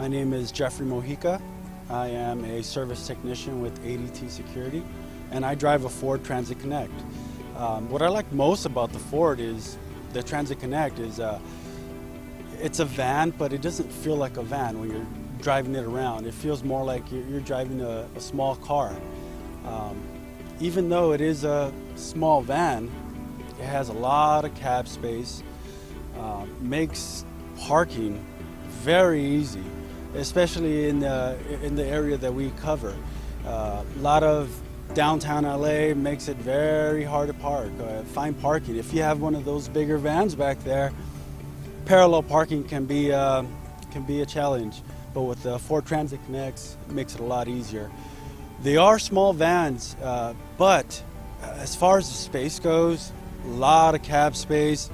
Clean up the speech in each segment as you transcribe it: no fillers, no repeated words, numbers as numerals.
My name is Jeffrey Moika. I am a service technician with ADT Security, and I drive a Ford Transit Connect. What I like most about the Ford is the Transit Connect is it's a van, but it doesn't feel like a van when you're driving it around. It feels more like you're driving a small car. Even though it is a small van, it has a lot of cab space, makes parking very easy, especially in the area that we cover. A lot of downtown LA makes it very hard to park, find parking. If you have one of those bigger vans back there, parallel parking can be a challenge. But with the Ford Transit Connects, it makes it a lot easier. They are small vans, but as far as the space goes, a lot of cab space,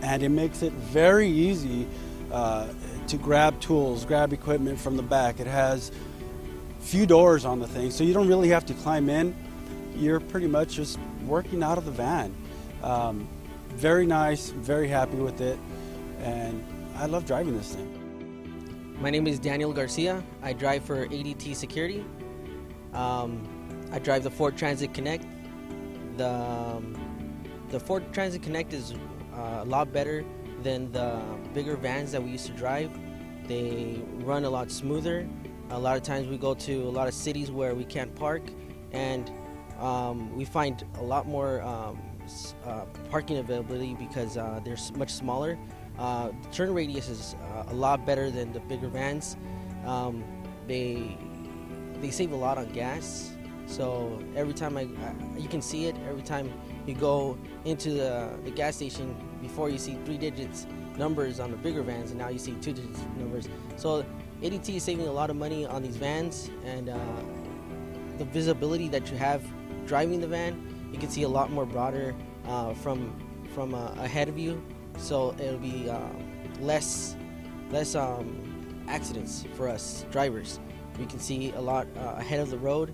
and it makes it very easy to grab tools, grab equipment from the back. It has few doors on the thing, so you don't really have to climb in. You're pretty much just working out of the van. Very nice, very happy with it, and I love driving this thing. My name is Daniel Garcia. I drive for ADT Security. I drive the Ford Transit Connect. The Ford Transit Connect is a lot better than the bigger vans that we used to drive. They run a lot smoother. A lot of times we go to a lot of cities where we can't park, and we find a lot more parking availability because they're much smaller. The turn radius is a lot better than the bigger vans. They save a lot on gas, so every time you can see it every time you go into the gas station. Before you see 3 digits numbers on the bigger vans, and now you see 2 digits numbers. So ADT is saving a lot of money on these vans, and the visibility that you have driving the van, you can see a lot more broader from ahead of you. So it'll be less accidents for us drivers. We can see a lot ahead of the road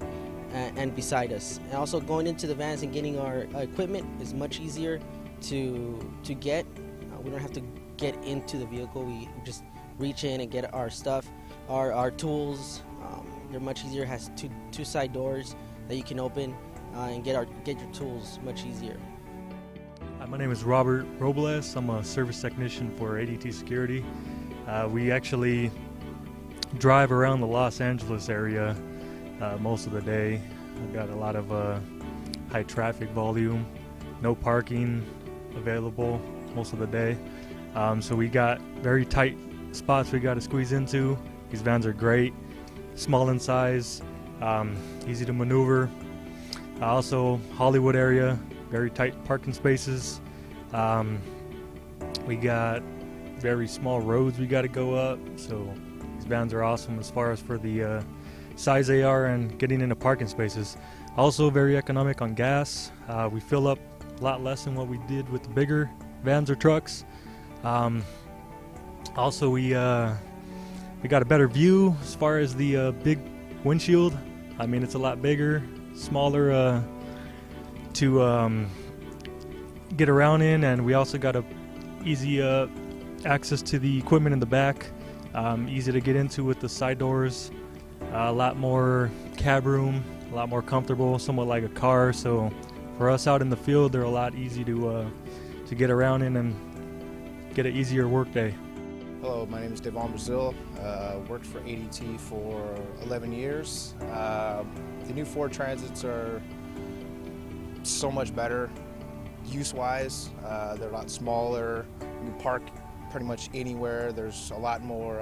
and beside us. And also going into the vans and getting our equipment is much easier to get. We don't have to get into the vehicle. We just reach in and get our stuff, our tools. They're much easier. It has two side doors that you can open and get your tools much easier. My name is Robert Robles. I'm a service technician for ADT Security. We actually drive around the Los Angeles area most of the day. We've got a lot of high traffic volume, no parking available most of the day. So we got very tight spots we got to squeeze into. These vans are great, small in size, easy to maneuver. Also, Hollywood area, very tight parking spaces. We got very small roads we got to go up, so these vans are awesome as far as for the size they are and getting into parking spaces. Also very economic on gas. We fill up a lot less than what we did with the bigger vans or trucks. Also we got a better view as far as the big windshield. I mean, it's a lot bigger, smaller to get around in, and we also got a easy access to the equipment in the back, easy to get into with the side doors, a lot more cab room, a lot more comfortable, somewhat like a car. So for us out in the field, they're a lot easy to get around in and get an easier work day. Hello, my name is Devon Brazil. Worked for ADT for 11 years. The new Ford Transits are so much better use-wise. They're a lot smaller. You can park pretty much anywhere. There's a lot more,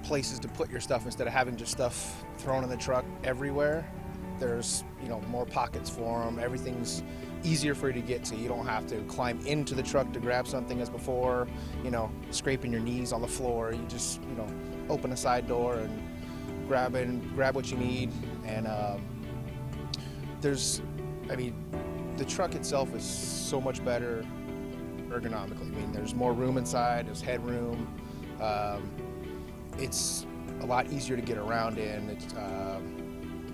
places to put your stuff instead of having just stuff thrown in the truck everywhere. There's, more pockets for them. Everything's easier for you to get to. You don't have to climb into the truck to grab something as before, scraping your knees on the floor. You just, open a side door and grab what you need. And the truck itself is so much better ergonomically. There's more room inside, there's headroom. It's a lot easier to get around in.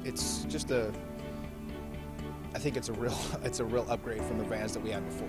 It's just I think it's a real upgrade from the vans that we had before.